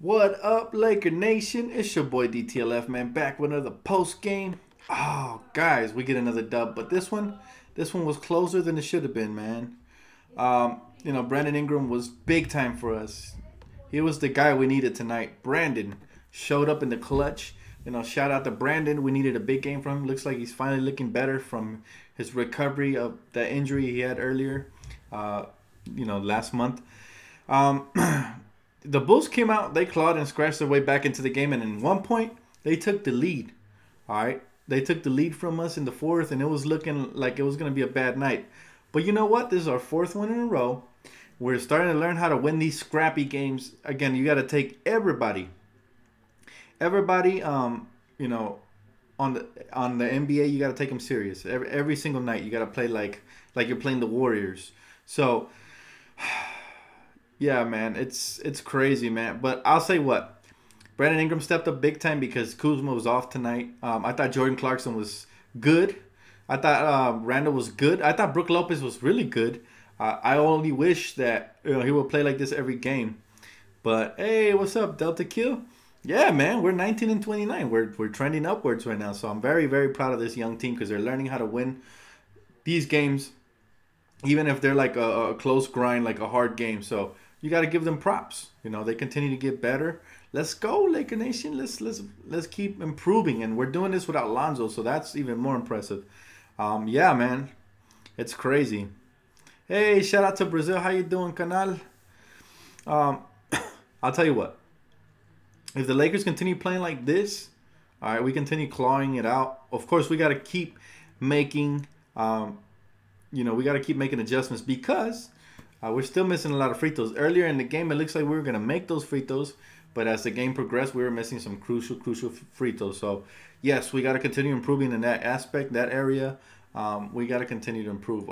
What up, Laker Nation? It's your boy DTLF, man, back with another post game. Oh, guys, we get another dub, but this one was closer than it should have been, man. Brandon Ingram was big time for us. He was the guy we needed tonight. Brandon showed up in the clutch. Shout out to Brandon. We needed a big game from him. Looks like he's finally looking better from his recovery of that injury he had earlier, last month. Um, the Bulls came out, they clawed and scratched their way back into the game, and in one point, they took the lead. All right, they took the lead from us in the fourth, and it was looking like it was going to be a bad night. But you know what? This is our fourth one in a row. We're starting to learn how to win these scrappy games. Again, you got to take everybody. On the NBA, you got to take them serious. Every single night, you got to play like you're playing the Warriors. So yeah, man, it's crazy, man. But I'll say what, Brandon Ingram stepped up big time because Kuzma was off tonight. I thought Jordan Clarkson was good. I thought Randall was good. I thought Brook Lopez was really good. I only wish that he would play like this every game. But hey, what's up, Delta Kill? Yeah, man, we're 19 and 29. We're trending upwards right now. So I'm very very proud of this young team because they're learning how to win these games, even if they're like a close grind, like a hard game. So you got to give them props. They continue to get better. Let's go, Laker Nation. Let's keep improving, and we're doing this without Lonzo, so that's even more impressive. Yeah, man, it's crazy. Hey, shout out to Brazil. How you doing, Canal? Um, I'll tell you what. If the Lakers continue playing like this, all right, we continue clawing it out. Of course, we got to keep making. We got to keep making adjustments because we're still missing a lot of free throws. Earlier in the game, it looks like we were going to make those free throws, but as the game progressed, we were missing some crucial free throws. So, yes, we got to continue improving in that aspect, that area. We got to continue to improve.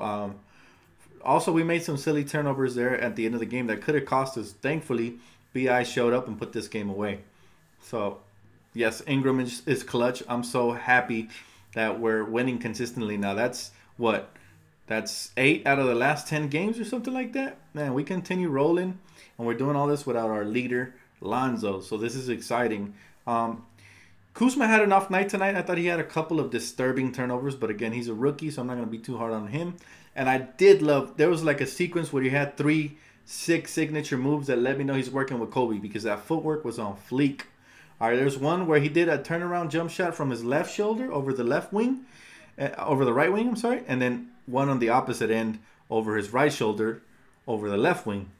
Also, we made some silly turnovers there at the end of the game that could have cost us. Thankfully, BI showed up and put this game away. So, yes, Ingram is clutch. I'm so happy that we're winning consistently now. That's what? That's 8 out of the last 10 games or something like that. Man, we continue rolling, and we're doing all this without our leader, Lonzo. So this is exciting. Kuzma had an off night tonight. I thought he had a couple of disturbing turnovers, but again, he's a rookie, so I'm not going to be too hard on him. And I did love, there was like a sequence where he had 3-6 signature moves that let me know he's working with Kobe because that footwork was on fleek. All right, there's one where he did a turnaround jump shot from his left shoulder over the left wing, over the right wing, I'm sorry, and then one on the opposite end over his right shoulder over the left wing.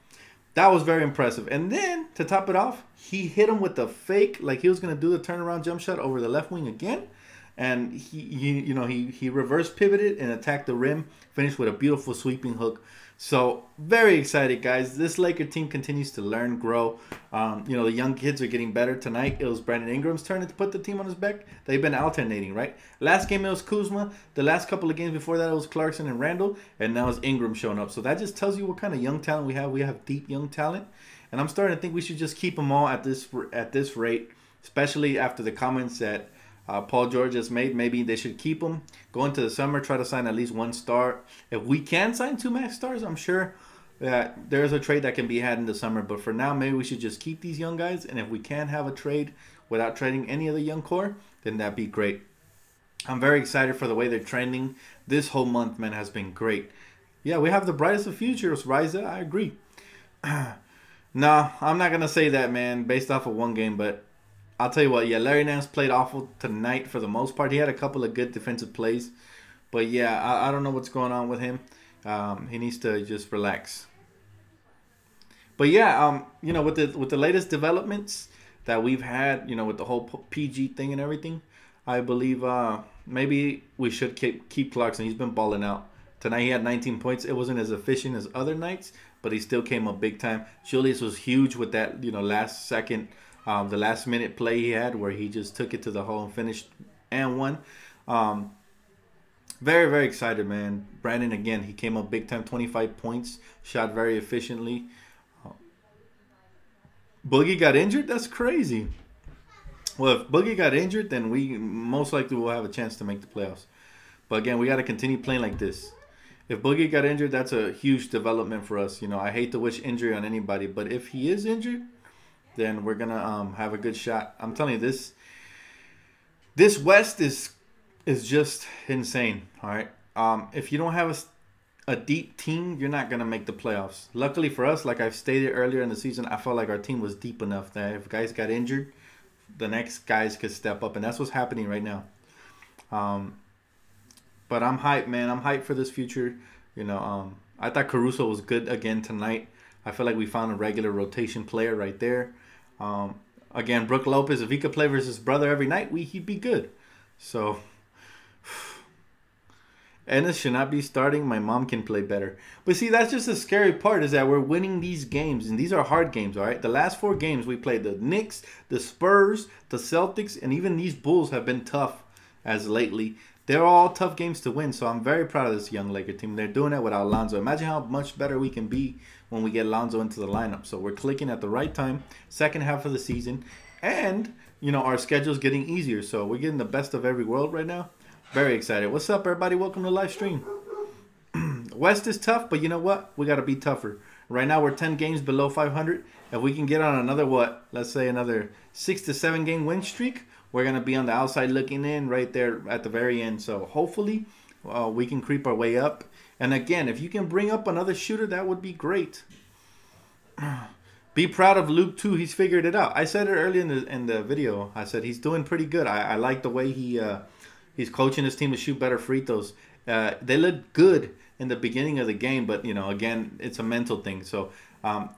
That was very impressive. And then to top it off, he hit him with a fake, like he was going to do the turnaround jump shot over the left wing again. And he reverse pivoted and attacked the rim, finished with a beautiful sweeping hook. So very excited, guys. This Laker team continues to learn, grow. The young kids are getting better. Tonight it was Brandon Ingram's turn to put the team on his back. They've been alternating, right? Last game it was Kuzma. The last couple of games before that it was Clarkson and Randall, and now it's Ingram showing up. So that just tells you what kind of young talent we have. We have deep young talent, and I'm starting to think we should just keep them all at this rate, especially after the comments that Paul George has made. Maybe they should keep him. Go into the summer, try to sign at least one star. If we can sign 2 max stars, I'm sure that there's a trade that can be had in the summer. But for now, maybe we should just keep these young guys. And if we can have a trade without trading any of the young core, then that'd be great. I'm very excited for the way they're trending. This whole month, man, has been great. Yeah, we have the brightest of futures, Riza. I agree. No, I'm not going to say that, man, based off of one game, but I'll tell you what, yeah, Larry Nance played awful tonight for the most part. He had a couple of good defensive plays. But, yeah, I don't know what's going on with him. He needs to just relax. But, yeah, with the latest developments that we've had, with the whole PG thing and everything, I believe maybe we should keep Clarkson. He's been balling out. Tonight he had 19 points. It wasn't as efficient as other nights, but he still came up big time. Julius was huge with that, last second the last minute play he had where he just took it to the hole and finished and won. Very, very excited, man. Brandon, again, he came up big time, 25 points, shot very efficiently. Boogie got injured? That's crazy. Well, if Boogie got injured, then we most likely will have a chance to make the playoffs. But again, we got to continue playing like this. If Boogie got injured, that's a huge development for us. I hate to wish injury on anybody, but if he is injured, then we're gonna have a good shot. I'm telling you, this West is just insane. All right. If you don't have a deep team, you're not gonna make the playoffs. Luckily for us, like I've stated earlier in the season, I felt like our team was deep enough that if guys got injured, the next guys could step up, and that's what's happening right now. But I'm hyped, man. I'm hyped for this future. I thought Caruso was good again tonight. I feel like we found a regular rotation player right there. Again, Brook Lopez, if he could play versus his brother every night, he'd be good. So, Ennis should not be starting. My mom can play better. But see, that's just the scary part is that we're winning these games, and these are hard games, all right? The last 4 games we played, the Knicks, the Spurs, the Celtics, and even these Bulls have been tough as lately. They're all tough games to win, so I'm very proud of this young Laker team. They're doing it without Lonzo. Imagine how much better we can be when we get Lonzo into the lineup. So we're clicking at the right time, second half of the season, and our schedule's getting easier. So we're getting the best of every world right now. Very excited. What's up, everybody? Welcome to the live stream. West is tough, but you know what? We got to be tougher. Right now we're 10 games below 500. If we can get on another let's say another 6 to 7 game win streak, we're going to be on the outside looking in right there at the very end. So hopefully we can creep our way up. And again, if you can bring up another shooter, that would be great. Be proud of Luke too. He's figured it out. I said it earlier in the video. I said he's doing pretty good. I like the way he's coaching his team to shoot better free throws. They look good in the beginning of the game, but again, it's a mental thing. So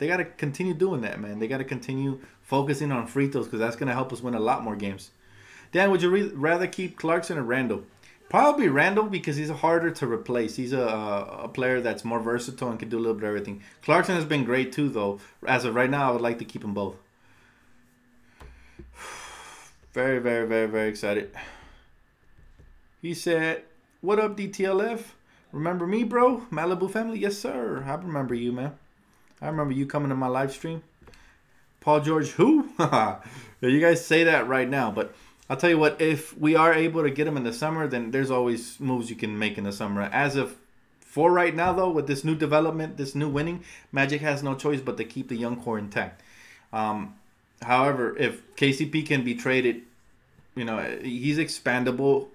they got to continue doing that, man. They got to continue focusing on free throws because that's going to help us win a lot more games. Dan, would you rather keep Clarkson or Randall? Probably Randall because he's harder to replace. He's a player that's more versatile and can do a little bit of everything. Clarkson has been great too, though. As of right now, I would like to keep them both. Very, very, very, very excited. He said, "What up, DTLF? Remember me, bro? Malibu family? Yes, sir. I remember you, man. I remember you coming to my live stream. Paul George, who? You guys say that right now, but I'll tell you what, if we are able to get him in the summer, then there's always moves you can make in the summer. As of for right now, though, with this new development, this new winning, Magic has no choice but to keep the young core intact. However, if KCP can be traded, he's expandable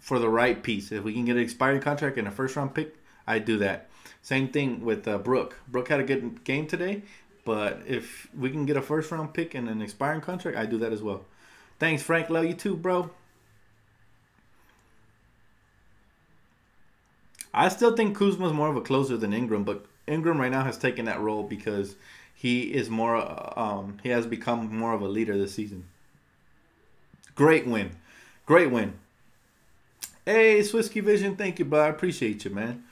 for the right piece. If we can get an expiring contract and a first-round pick, I'd do that. Same thing with Brook. Brook had a good game today, but if we can get a first-round pick and an expiring contract, I'd do that as well. Thanks, Frank. Love you too, bro. I still think Kuzma's more of a closer than Ingram, but Ingram right now has taken that role because he is more. He has become more of a leader this season. Great win. Great win. Hey, Swisky Vision. Thank you, bro. I appreciate you, man.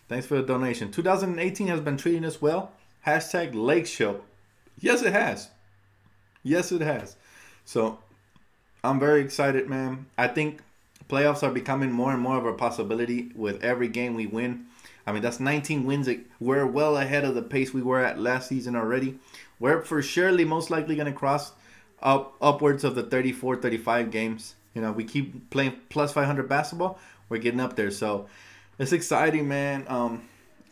Thanks for the donation. 2018 has been treating us well. Hashtag Lake Show. Yes, it has. Yes, it has. So I'm very excited, man. I think playoffs are becoming more and more of a possibility with every game we win. I mean, that's 19 wins. We're well ahead of the pace we were at last season already. We're for surely most likely going to cross upwards of the 34, 35 games. We keep playing plus 500 basketball. We're getting up there. So it's exciting, man.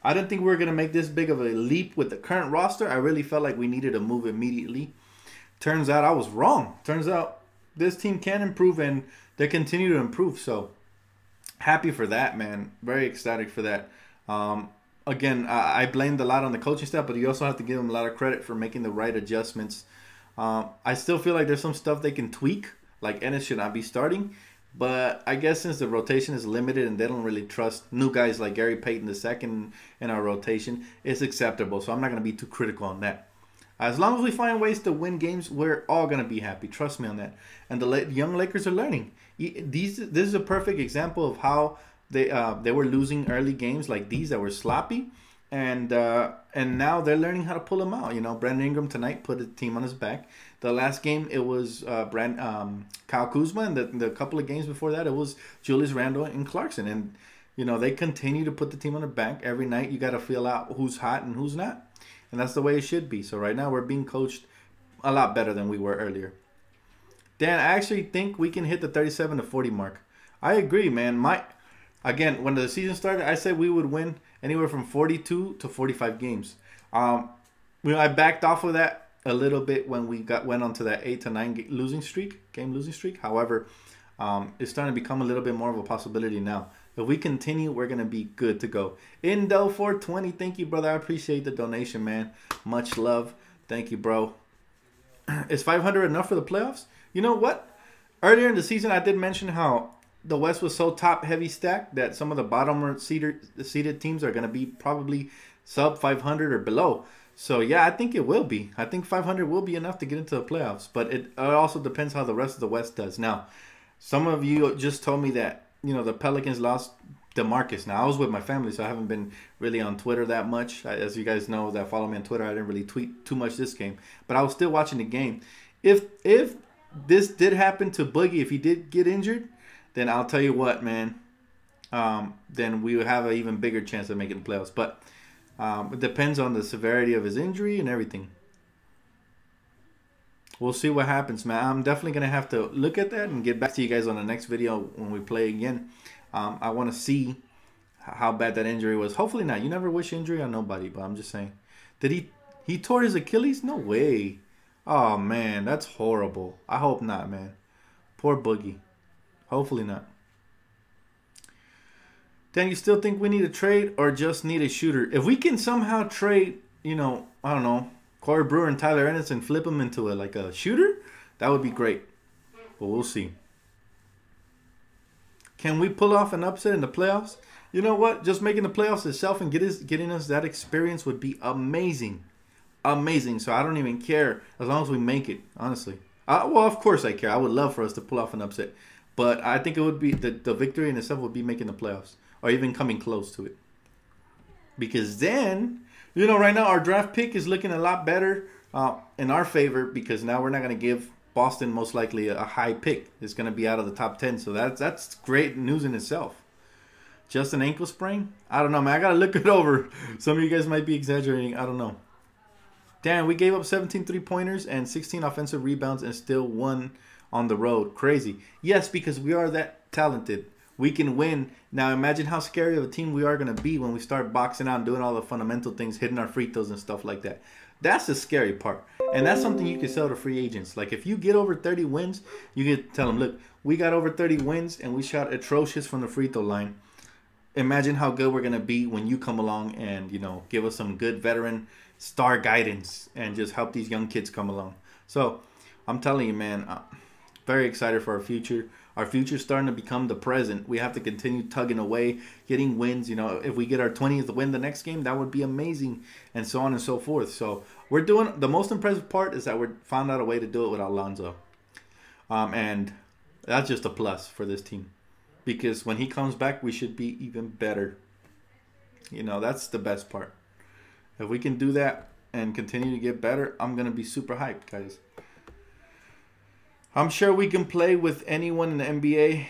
I didn't think we were going to make this big of a leap with the current roster. I really felt like we needed to move immediately. Turns out I was wrong. Turns out this team can improve, and they continue to improve. So happy for that, man. Very ecstatic for that. Again, I blamed a lot on the coaching staff, but you also have to give them a lot of credit for making the right adjustments. I still feel like there's some stuff they can tweak, like Ennis should not be starting. But I guess since the rotation is limited and they don't really trust new guys like Gary Payton II in our rotation, it's acceptable. So I'm not going to be too critical on that. As long as we find ways to win games, we're all going to be happy. Trust me on that. And the young Lakers are learning. This is a perfect example of how they were losing early games like these that were sloppy. And now they're learning how to pull them out. Brandon Ingram tonight put the team on his back. The last game, it was Kyle Kuzma. And the couple of games before that, it was Julius Randle and Clarkson. And, they continue to put the team on their back. Every night you got to feel out who's hot and who's not. And that's the way it should be. So right now we're being coached a lot better than we were earlier. Dan, I actually think we can hit the 37 to 40 mark. I agree, man. Again, when the season started, I said we would win anywhere from 42 to 45 games. I backed off of that a little bit when we went onto that 8 to 9 game losing streak. However, it's starting to become a little bit more of a possibility now. If we continue, we're gonna be good to go. Indel 420, thank you, brother. I appreciate the donation, man. Much love. Thank you, bro. Is 500 enough for the playoffs? You know what? Earlier in the season, I did mention how the West was so top-heavy stacked that some of the bottom seeded teams are going to be probably sub 500 or below. So, yeah, I think it will be. I think 500 will be enough to get into the playoffs. But it also depends how the rest of the West does. Now, some of you just told me that, the Pelicans lost DeMarcus. Now, I was with my family, so I haven't been really on Twitter that much. As you guys know that follow me on Twitter, I didn't really tweet too much this game. But I was still watching the game. If this did happen to Boogie, if he did get injured, then I'll tell you what, man. Then we would have an even bigger chance of making the playoffs. But it depends on the severity of his injury and everything. We'll see what happens, man. I'm definitely going to have to look at that and get back to you guys on the next video when we play again. I want to see how bad that injury was. Hopefully not. You never wish injury on nobody, but I'm just saying. Did he tore his Achilles? No way. Oh, man. That's horrible. I hope not, man. Poor Boogie. Hopefully not. Dan, you still think we need a trade or just need a shooter? If we can somehow trade, I don't know, Corey Brewer and Tyler Ennis and flip them into a shooter, that would be great. But we'll see. Can we pull off an upset in the playoffs? You know what? Just making the playoffs itself and getting us that experience would be amazing. Amazing. So I don't even care as long as we make it, honestly. Well, of course I care. I would love for us to pull off an upset. But I think it would be the victory in itself would be making the playoffs or even coming close to it. Because then, right now our draft pick is looking a lot better in our favor because now we're not going to give Boston most likely a high pick. It's going to be out of the top 10. So that's great news in itself. Just an ankle sprain? I don't know, man. I got to look it over. Some of you guys might be exaggerating. I don't know. Damn, we gave up 17 3-pointers and 16 offensive rebounds and still won on the road. Crazy. Yes, because we are that talented. We can win. Now imagine how scary of a team we are going to be when we start boxing out and doing all the fundamental things, hitting our free throws and stuff like that. That's the scary part. And that's something you can sell to free agents. Like if you get over 30 wins, you can tell them, look, we got over 30 wins and we shot atrocious from the free throw line. Imagine how good we're going to be when you come along and, give us some good veteran star guidance and just help these young kids come along. So I'm telling you, man, very excited for our future. Our future's starting to become the present. We have to continue tugging away, getting wins. If we get our 20th win the next game, that would be amazing, and so on and so forth. So we're doing the most impressive part is that we found out a way to do it without Lonzo, and that's just a plus for this team because when he comes back, we should be even better. That's the best part. If we can do that and continue to get better, I'm gonna be super hyped, guys. I'm sure we can play with anyone in the NBA.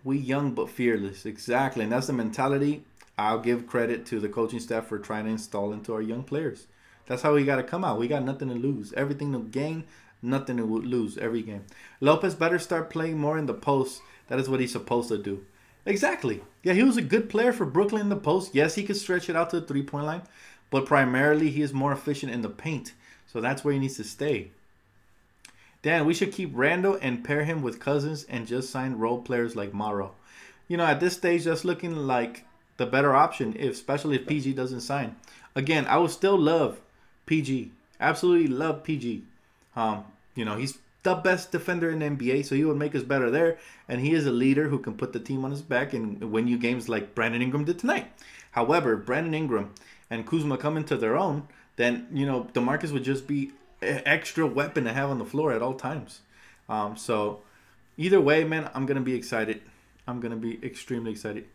We young but fearless. Exactly. And that's the mentality. I'll give credit to the coaching staff for trying to install into our young players. That's how we got to come out. We got nothing to lose. Everything to gain, nothing to lose every game. Lopez better start playing more in the post. That is what he's supposed to do. Exactly. Yeah, he was a good player for Brooklyn in the post. Yes, he could stretch it out to the three-point line. But primarily, he is more efficient in the paint. So that's where he needs to stay. Dan, we should keep Randall and pair him with Cousins and just sign role players like Morrow. At this stage, that's looking like the better option, especially if PG doesn't sign. Again, I would still love PG. Absolutely love PG. He's the best defender in the NBA, so he would make us better there. And he is a leader who can put the team on his back and win you games like Brandon Ingram did tonight. However, Brandon Ingram and Kuzma come into their own, then, DeMarcus would just be extra weapon to have on the floor at all times. So either way, man, I'm going to be excited. I'm going to be extremely excited.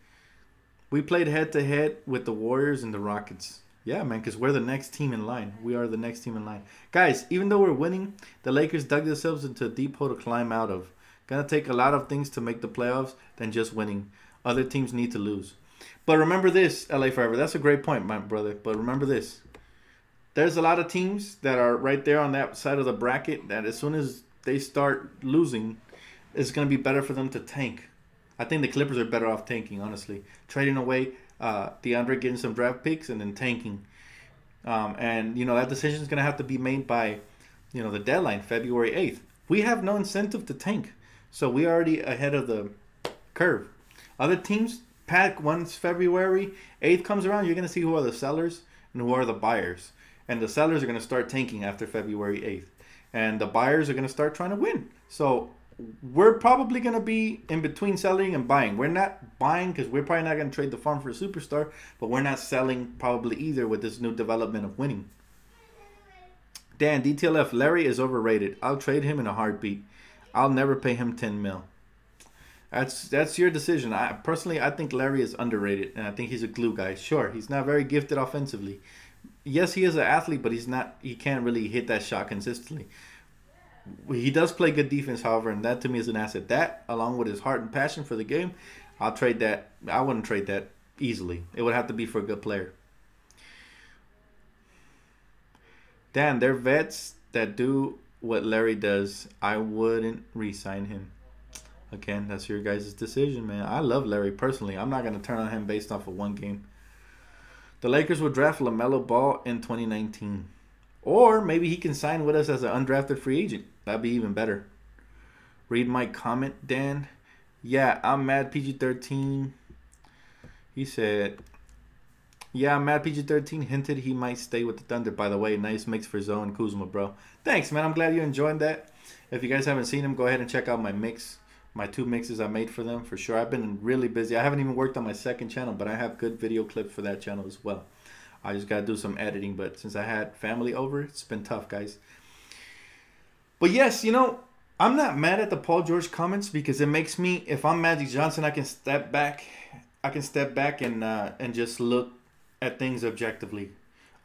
We played head-to-head with the Warriors and the Rockets. Yeah, man, because we're the next team in line. We are the next team in line. Guys, even though we're winning, the Lakers dug themselves into a deep hole to climb out of. Going to take a lot of things to make the playoffs than just winning. Other teams need to lose. But remember this, LA Forever. That's a great point, my brother. But remember this. There's a lot of teams that are right there on that side of the bracket that as soon as they start losing, it's going to be better for them to tank. I think the Clippers are better off tanking, honestly. Trading away DeAndre, getting some draft picks, and then tanking. And, that decision is going to have to be made by the deadline, February 8th. We have no incentive to tank. So we already ahead of the curve. Other teams, pack once February 8th comes around, you're going to see who are the sellers and who are the buyers. And the sellers are going to start tanking after February 8th. And the buyers are going to start trying to win. So we're probably going to be in between selling and buying. We're not buying because we're probably not going to trade the farm for a superstar. But we're not selling probably either with this new development of winning. Dan, DTLF, Larry is overrated. I'll trade him in a heartbeat. I'll never pay him 10 mil. That's your decision. I think Larry is underrated, and I think he's a glue guy. Sure, he's not very gifted offensively. Yes, he is an athlete, but he can't really hit that shot consistently. He does play good defense, however, and that to me is an asset. That, along with his heart and passion for the game, I'll trade that. I wouldn't trade that easily. It would have to be for a good player. Dan, they're vets that do what Larry does. I wouldn't re-sign him. Again, that's your guys' decision, man. I love Larry personally. I'm not going to turn on him based off of one game. The Lakers will draft LaMelo Ball in 2019. Or maybe he can sign with us as an undrafted free agent. That'd be even better. Read my comment, Dan. Yeah, I'm mad PG-13. He said, yeah, I'm mad PG-13 hinted he might stay with the Thunder. By the way, nice mix for Zoe and Kuzma, bro. Thanks, man. I'm glad you enjoyed that. If you guys haven't seen him, go ahead and check out my mix. My 2 mixes I made for them, for sure. I've been really busy. I haven't even worked on my second channel, but I have good video clips for that channel as well. I just got to do some editing, but since I had family over, it's been tough, guys. But yes, I'm not mad at the Paul George comments because it makes me, if I'm Magic Johnson, I can step back. And just look at things objectively.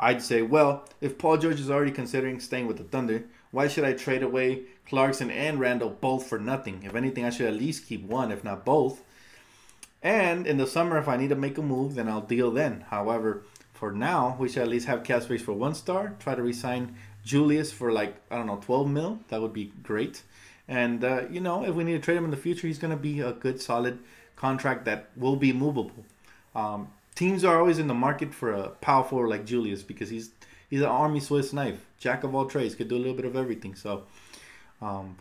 I'd say, well, if Paul George is already considering staying with the Thunder, why should I trade away Clarkson and Randall both for nothing? If anything, I should at least keep one, if not both. And in the summer, if I need to make a move, then I'll deal then. However, for now, we should at least have cap space for 1 star. Try to re-sign Julius for 12 mil. That would be great. And, if we need to trade him in the future, he's going to be a good, solid contract that will be movable. Teams are always in the market for a power forward like Julius because he's an Army Swiss knife, jack of all trades, could do a little bit of everything. So, I'm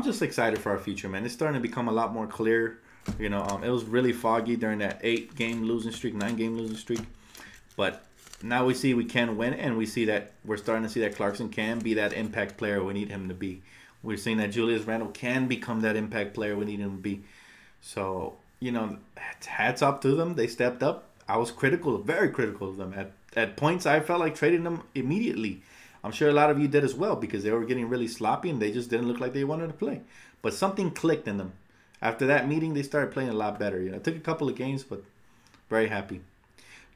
just excited for our future, man. It's starting to become a lot more clear. It was really foggy during that 9-game losing streak, but now we see we can win, and we see that we're starting to see that Clarkson can be that impact player we need him to be. We're seeing that Julius Randle can become that impact player we need him to be. So, hats off to them. They stepped up. I was very critical of them. At points, I felt like trading them immediately. I'm sure a lot of you did as well because they were getting really sloppy and they just didn't look like they wanted to play. But something clicked in them. After that meeting, they started playing a lot better. It took a couple of games, but very happy.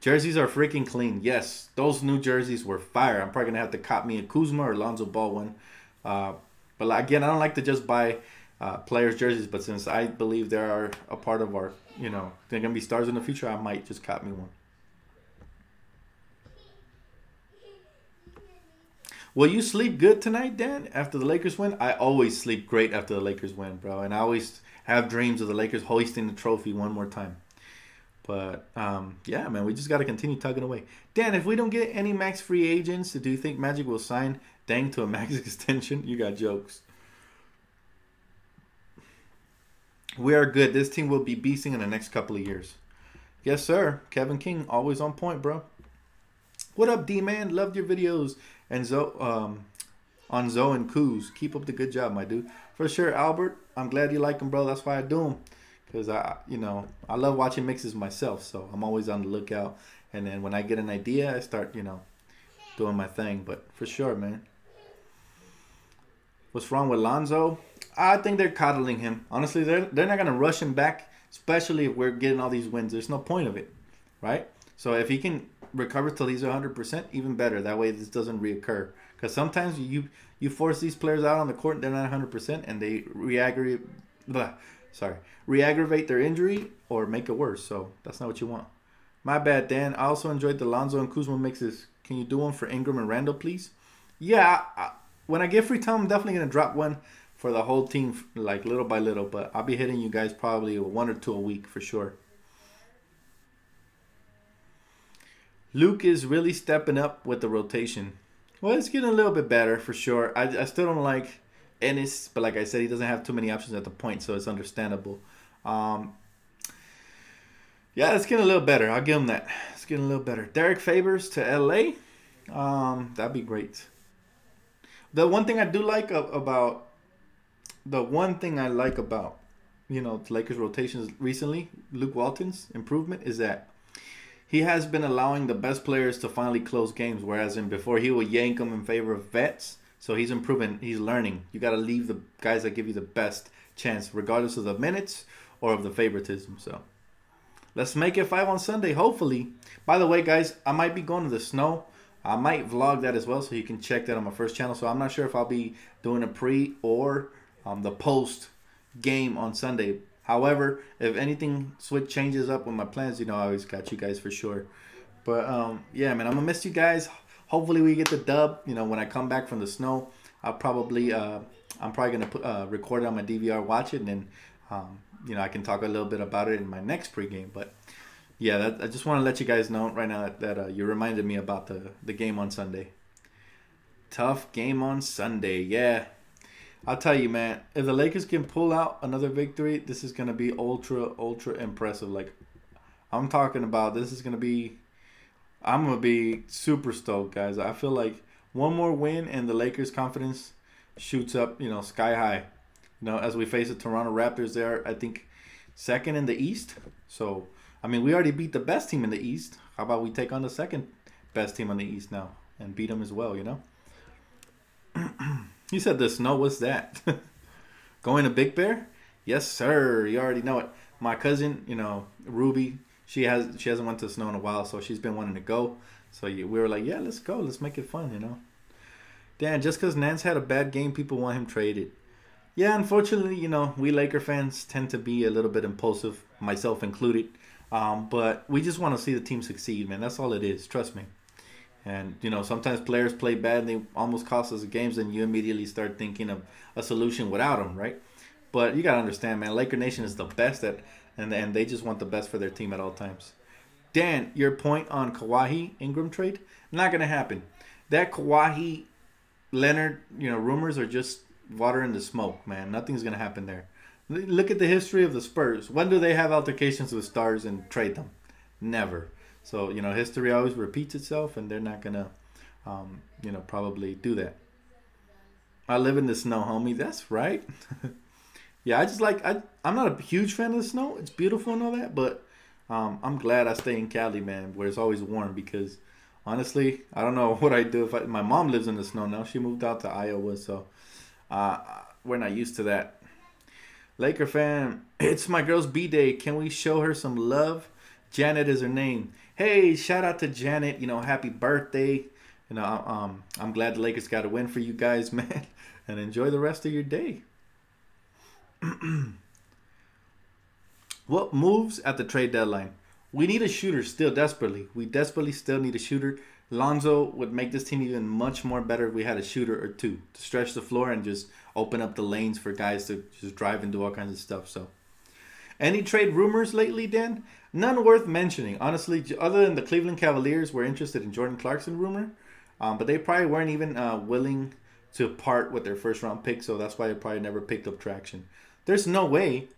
Jerseys are freaking clean. Yes, those new jerseys were fire. I'm probably going to have to cop me a Kuzma or Lonzo Ball one. But again, I don't like to just buy players' jerseys, but since I believe they are a part of our, they're going to be stars in the future, I might just cop me one. Will you sleep good tonight, Dan, after the Lakers win? I always sleep great after the Lakers win, bro. And I always have dreams of the Lakers hoisting the trophy one more time. But, yeah, man, we just got to continue tugging away. Dan, if we don't get any max free agents, do you think Magic will sign Deng to a max extension? You got jokes. We are good. This team will be beasting in the next couple of years. Yes, sir. Kevin King, always on point, bro. What up, D-Man? Loved your videos. And on Zoe and Kuz. Keep up the good job, my dude. For sure, Albert. I'm glad you like them, bro. That's why I do them. Because, I love watching mixes myself. So I'm always on the lookout. And then when I get an idea, I start, doing my thing. But for sure, man. What's wrong with Lonzo? I think they're coddling him. Honestly, they're not going to rush him back. Especially if we're getting all these wins. There's no point of it. Right? So if he can recover till he's 100%, even better. That way this doesn't reoccur. Because sometimes you force these players out on the court and they're not 100% and they re-aggravate their injury or make it worse. So that's not what you want. My bad, Dan. I also enjoyed the Lonzo and Kuzma mixes. Can you do one for Ingram and Randall, please? Yeah, when I get free time, I'm definitely going to drop one for the whole team, like little by little. But I'll be hitting you guys probably 1 or 2 a week for sure. Luke is really stepping up with the rotation. Well, it's getting a little bit better for sure. I still don't like Ennis, but like I said, he doesn't have too many options at the point, so it's understandable. Um, yeah, it's getting a little better. I'll give him that. It's getting a little better. Derek Favors to LA. That'd be great. The one thing I do like about the one thing I like about the Lakers rotations recently, Luke Walton's improvement is that he has been allowing the best players to finally close games, whereas in before he would yank them in favor of vets. So he's improving. He's learning. You got to leave the guys that give you the best chance, regardless of the minutes or of the favoritism. So let's make it 5 on Sunday, hopefully. By the way, guys, I might be going to the snow. I might vlog that as well, so you can check that on my first channel. So I'm not sure if I'll be doing a pre or the post game on Sunday. However, if anything switch changes up with my plans, I always got you guys for sure. But yeah, man, I'm gonna miss you guys. Hopefully we get the dub. When I come back from the snow, I'm probably gonna record it on my DVR, watch it, and then I can talk a little bit about it in my next pregame. But yeah, I just want to let you guys know right now that you reminded me about the game on Sunday. Tough game on Sunday, yeah. I'll tell you, man, if the Lakers can pull out another victory, this is going to be ultra, ultra impressive. Like, I'm talking about I'm going to be super stoked, guys. I feel like one more win and the Lakers' confidence shoots up, sky high. As we face the Toronto Raptors, they're, I think, second in the East. So, I mean, we already beat the best team in the East. How about we take on the second best team in the East now and beat them as well, You said the snow. What's that? Going to Big Bear? Yes, sir. You already know it. My cousin, Ruby, she hasn't went to the snow in a while, so she's been wanting to go. So we were like, yeah, let's go. Let's make it fun, Dan, just because Nance had a bad game, people want him traded. Yeah, unfortunately, we Laker fans tend to be a little bit impulsive, myself included. But we just want to see the team succeed, man. That's all it is. Trust me. And, sometimes players play bad and they almost cost us games, and you immediately start thinking of a solution without them, right? But you got to understand, man, Laker Nation is the best and they just want the best for their team at all times. Dan, your point on Kawhi Ingram trade, not going to happen. That Kawhi Leonard, rumors are just water in the smoke, man. Nothing's going to happen there. Look at the history of the Spurs. When do they have altercations with stars and trade them? Never. So, history always repeats itself, and they're not going to, probably do that. I live in the snow, homie. That's right. Yeah, I'm not a huge fan of the snow. It's beautiful and all that, but I'm glad I stay in Cali, man, where it's always warm, because honestly, I don't know what I'd do if my mom lives in the snow now. She moved out to Iowa, so we're not used to that. Laker fan, it's my girl's B-Day. Can we show her some love? Janet is her name. Hey, shout out to Janet. Happy birthday. I'm glad the Lakers got a win for you guys, man. And enjoy the rest of your day. What moves at the trade deadline? We need a shooter still desperately. We desperately still need a shooter. Lonzo would make this team even much more better if we had a shooter or two to stretch the floor and just open up the lanes for guys to just drive and do all kinds of stuff. So, any trade rumors lately, Dan? None worth mentioning, honestly, other than the Cleveland Cavaliers were interested in Jordan Clarkson rumor. But they probably weren't even willing to part with their first-round pick, so that's why it probably never picked up traction. There's no way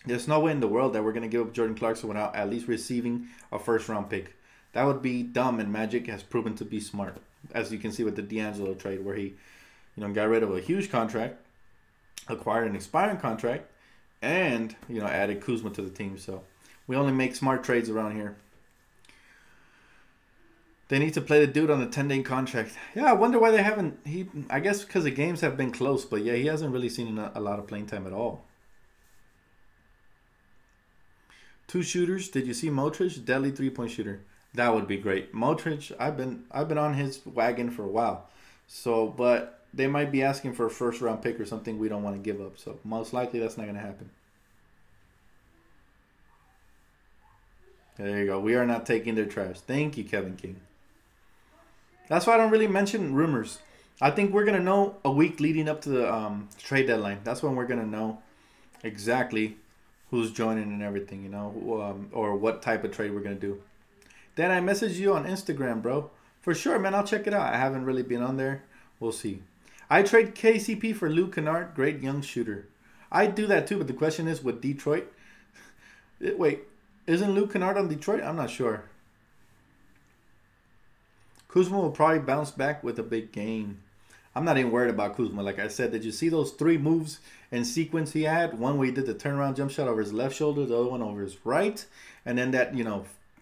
in the world that we're going to give up Jordan Clarkson without at least receiving a first-round pick. That would be dumb, and Magic has proven to be smart, as you can see with the D'Angelo trade, where he got rid of a huge contract, acquired an expiring contract, and added Kuzma to the team. So we only make smart trades around here. They need to play the dude on a 10-day contract. Yeah, I wonder why they haven't. I guess because the games have been close, but yeah, he hasn't really seen a lot of playing time at all. 2 shooters. Did you see Modric? Deadly 3-point shooter. That would be great. Modric, I've been on his wagon for a while. So, but they might be asking for a first-round pick or something we don't want to give up. So most likely that's not going to happen. There you go. We are not taking their trash. Thank you, Kevin King. That's why I don't really mention rumors. I think we're going to know a week leading up to the trade deadline. That's when we're going to know exactly who's joining and everything, or what type of trade we're going to do. Then I messaged you on Instagram, bro. For sure, man. I'll check it out. I haven't really been on there. We'll see. I trade KCP for Luke Kennard. Great young shooter. I'd do that too, but the question is with Detroit. Wait, isn't Luke Kennard on Detroit? I'm not sure. Kuzma will probably bounce back with a big game. I'm not even worried about Kuzma. Like I said, did you see those 3 moves in sequence he had? One where he did the turnaround jump shot over his left shoulder, the other one over his right. And then that,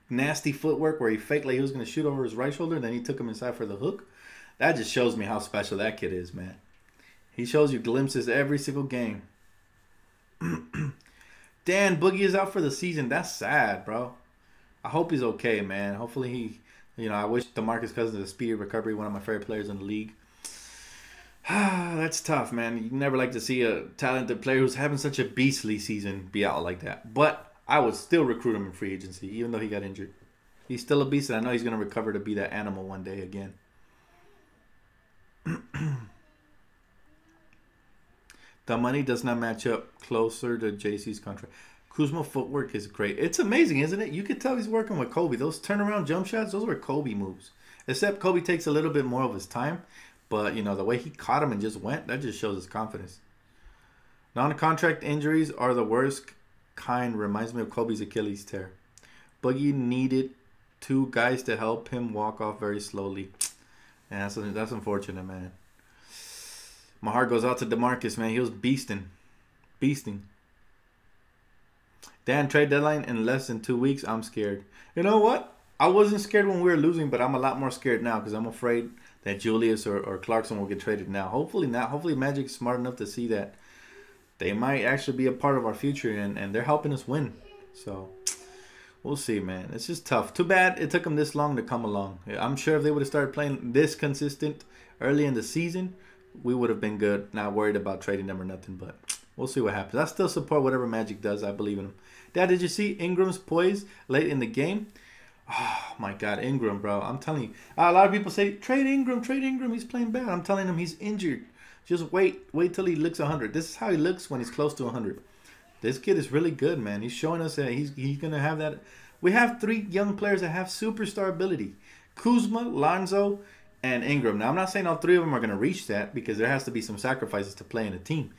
nasty footwork where he faked like he was going to shoot over his right shoulder, and then he took him inside for the hook. That just shows me how special that kid is, man. He shows you glimpses every single game. Dan, Boogie is out for the season. That's sad, bro. I hope he's okay, man. Hopefully he, I wish DeMarcus Cousins a speedy recovery, one of my favorite players in the league. That's tough, man. You never like to see a talented player who's having such a beastly season be out like that. But I would still recruit him in free agency, even though he got injured. He's still a beast, and I know he's going to recover to be that animal one day again. The money does not match up closer to JC's contract. Kuzma footwork is great. It's amazing, isn't it? You could tell he's working with Kobe. Those turnaround jump shots, those were Kobe moves. Except Kobe takes a little bit more of his time. But, the way he caught him and just went, that just shows his confidence. Non-contract injuries are the worst kind. Reminds me of Kobe's Achilles tear. Boogie needed 2 guys to help him walk off very slowly. Yeah, that's unfortunate, man. My heart goes out to DeMarcus, man. He was beasting. Dan, trade deadline in less than 2 weeks. I'm scared. You know what? I wasn't scared when we were losing, but I'm a lot more scared now because I'm afraid that Julius or Clarkson will get traded now. Hopefully not. Hopefully Magic's smart enough to see that they might actually be a part of our future, and they're helping us win. So we'll see, man. It's just tough. Too bad it took them this long to come along. I'm sure if they would have started playing this consistent early in the season, we would have been good. Not worried about trading them or nothing, but we'll see what happens. I still support whatever Magic does. I believe in him. Dad, did you see Ingram's poise late in the game? Oh, my God. Ingram, bro. I'm telling you. A lot of people say, trade Ingram. He's playing bad. I'm telling him he's injured. Just wait till he looks 100. This is how he looks when he's close to 100. This kid is really good, man. He's showing us that he's going to have that. We have 3 young players that have superstar ability. Kuzma, Lonzo, and Ingram. Now, I'm not saying all 3 of them are going to reach that because there has to be some sacrifices to play in a team.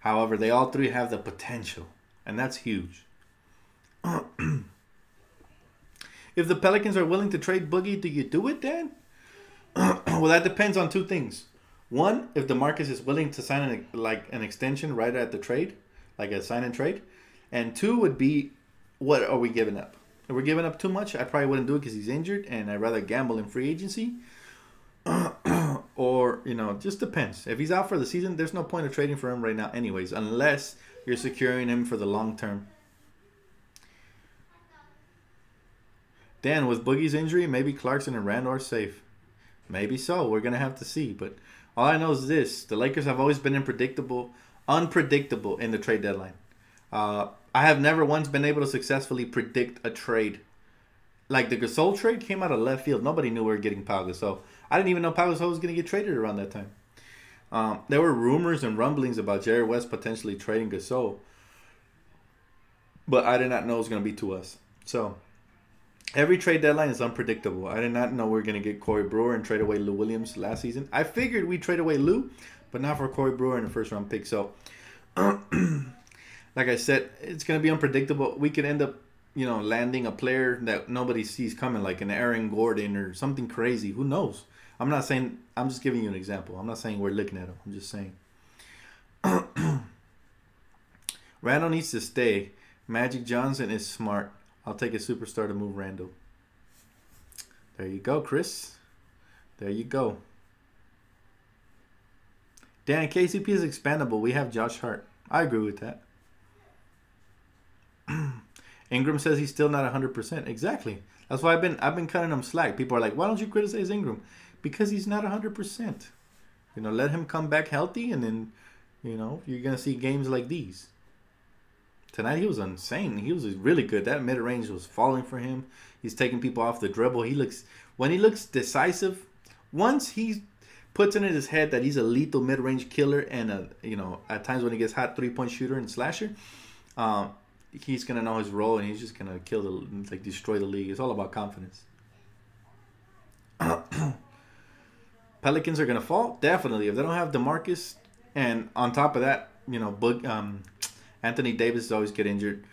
However, they all 3 have the potential, and that's huge. If the Pelicans are willing to trade Boogie, do you do it, Dan? Well, that depends on 2 things. One, if DeMarcus is willing to sign an extension right at the trade, like a sign and trade. And 2 would be, what are we giving up? If we're giving up too much, I probably wouldn't do it because he's injured, and I'd rather gamble in free agency. Or, just depends. If he's out for the season, there's no point of trading for him right now anyways, unless you're securing him for the long term. Dan, with Boogie's injury, maybe Clarkson and Randall are safe. Maybe so. We're going to have to see. But all I know is this. The Lakers have always been unpredictable in the trade deadline. I have never once been able to successfully predict a trade. Like the Gasol trade came out of left field. Nobody knew we were getting Pau Gasol. I didn't even know Pau Gasol was going to get traded around that time. There were rumors and rumblings about Jerry West potentially trading Gasol. But I did not know it was going to be to us. So every trade deadline is unpredictable. I did not know we were going to get Corey Brewer and trade away Lou Williams last season. I figured we'd trade away Lou, but not for Corey Brewer in the first round pick. So, like I said, it's going to be unpredictable. We could end up, landing a player that nobody sees coming, like an Aaron Gordon or something crazy. Who knows? I'm not saying, I'm just giving you an example. I'm not saying we're looking at him. I'm just saying. Randall needs to stay. Magic Johnson is smart. I'll take a superstar to move Randall. There you go, Chris. There you go. Dan, KCP is expandable. We have Josh Hart. I agree with that. Ingram says he's still not 100%. Exactly. That's why I've been cutting him slack. People are like, why don't you criticize Ingram? Because he's not 100%. Let him come back healthy, and then, you're going to see games like these. Tonight he was insane. He was really good. That mid-range was falling for him. He's taking people off the dribble. When he looks decisive, once he puts it in his head that he's a lethal mid-range killer and at times when he gets hot 3-point shooter and slasher, he's gonna know his role and he's just gonna destroy the league. It's all about confidence. Pelicans are gonna fall definitely if they don't have DeMarcus, and on top of that, Anthony Davis is always get injured.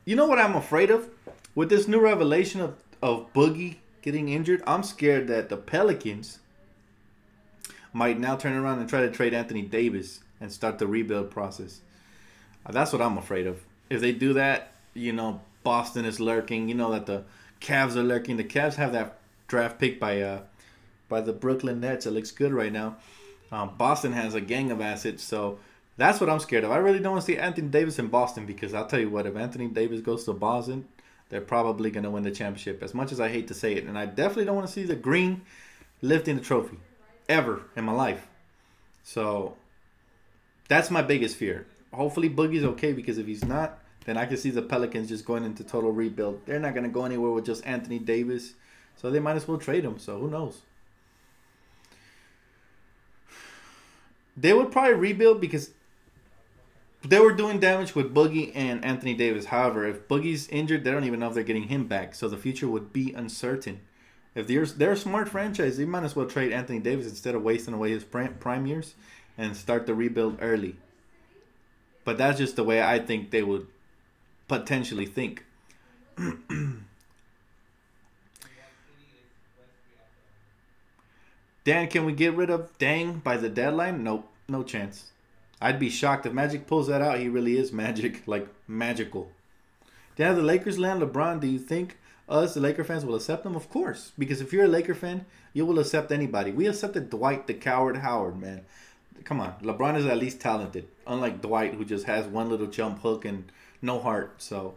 You know what I'm afraid of with this new revelation of Boogie getting injured? I'm scared that the Pelicans might now turn around and try to trade Anthony Davis and start the rebuild process. That's what I'm afraid of. If they do that, Boston is lurking. You know that the Cavs are lurking. The Cavs have that draft pick by the Brooklyn Nets. It looks good right now. Boston has a gang of assets, so that's what I'm scared of. I really don't want to see Anthony Davis in Boston because I'll tell you what, if Anthony Davis goes to Boston, they're probably going to win the championship, as much as I hate to say it. And I definitely don't want to see the Green lifting the trophy ever in my life. So that's my biggest fear. Hopefully Boogie's okay, because if he's not, then I can see the Pelicans just going into total rebuild. They're not going to go anywhere with just Anthony Davis, so they might as well trade him. So who knows? They would probably rebuild because they were doing damage with Boogie and Anthony Davis. However, if Boogie's injured, they don't even know if they're getting him back. So the future would be uncertain. If they're a smart franchise, they might as well trade Anthony Davis instead of wasting away his prime years and start the rebuild early. But that's just the way I think they would potentially think. Dan, can we get rid of Dang by the deadline? Nope, no chance. I'd be shocked if Magic pulls that out. He really is magic, like magical. Dan, the Lakers land LeBron. Do you think us, the Laker fans, will accept him? Of course, because if you're a Laker fan, you will accept anybody. We accepted Dwight the Coward Howard, man. Come on, LeBron is at least talented, unlike Dwight, who just has one little jump hook and no heart. So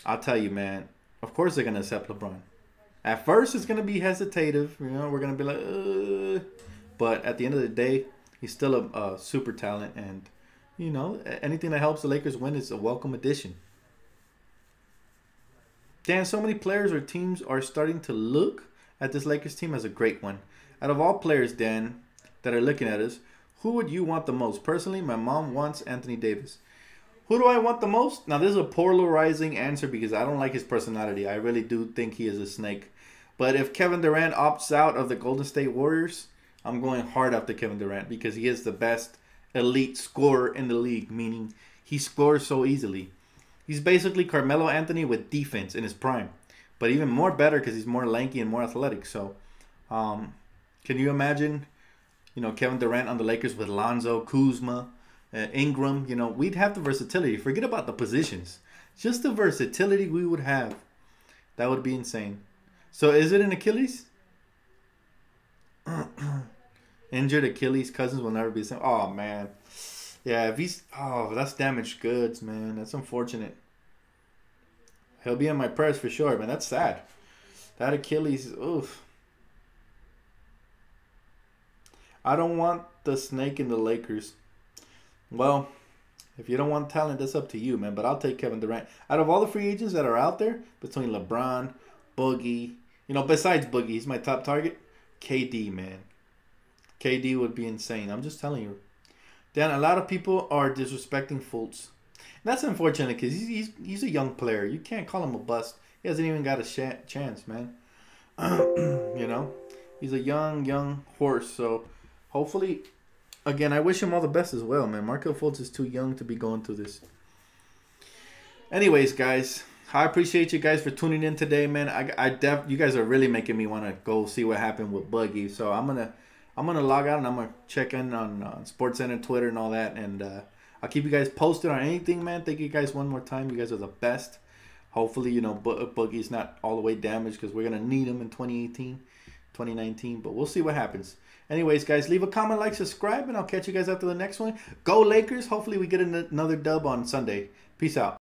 I'll tell you, man, of course they're gonna accept LeBron. At first, it's gonna be hesitative. We're gonna be like, ugh. But at the end of the day, he's still a super talent, and anything that helps the Lakers win is a welcome addition. Dan, so many players or teams are starting to look at this Lakers team as a great one. Out of all players, Dan, that are looking at us, who would you want the most? Personally, my mom wants Anthony Davis. Who do I want the most? Now, this is a polarizing answer because I don't like his personality. I really do think he is a snake. But if Kevin Durant opts out of the Golden State Warriors, I'm going hard after Kevin Durant because he is the best elite scorer in the league, meaning he scores so easily. He's basically Carmelo Anthony with defense in his prime, but even more better because he's more lanky and more athletic. So, can you imagine, Kevin Durant on the Lakers with Lonzo, Kuzma, Ingram? We'd have the versatility. Forget about the positions. Just the versatility we would have. That would be insane. So, is it an Achilles? Injured Achilles. Cousins will never be the same. Oh, man. Yeah, if he's... Oh, that's damaged goods, man. That's unfortunate. He'll be in my prayers for sure, man. That's sad. That Achilles... Oof. I don't want the snake in the Lakers. Well, if you don't want talent, that's up to you, man. But I'll take Kevin Durant. Out of all the free agents that are out there, between LeBron, Boogie... besides Boogie, he's my top target. KD, man. KD would be insane. I'm just telling you. Dan, a lot of people are disrespecting Fultz. And that's unfortunate because he's a young player. You can't call him a bust. He hasn't even got a chance, man. He's a young horse. So hopefully, again, I wish him all the best as well, man. Markelle Fultz is too young to be going through this. Anyways, guys, I appreciate you guys for tuning in today, man. You guys are really making me want to go see what happened with Boogie. So I'm gonna log out and I'm gonna check in on SportsCenter, Twitter, and all that, and I'll keep you guys posted on anything, man. Thank you guys one more time. You guys are the best. Hopefully, Boogie's not all the way damaged because we're gonna need him in 2018, 2019. But we'll see what happens. Anyways, guys, leave a comment, like, subscribe, and I'll catch you guys after the next one. Go Lakers! Hopefully, we get another dub on Sunday. Peace out.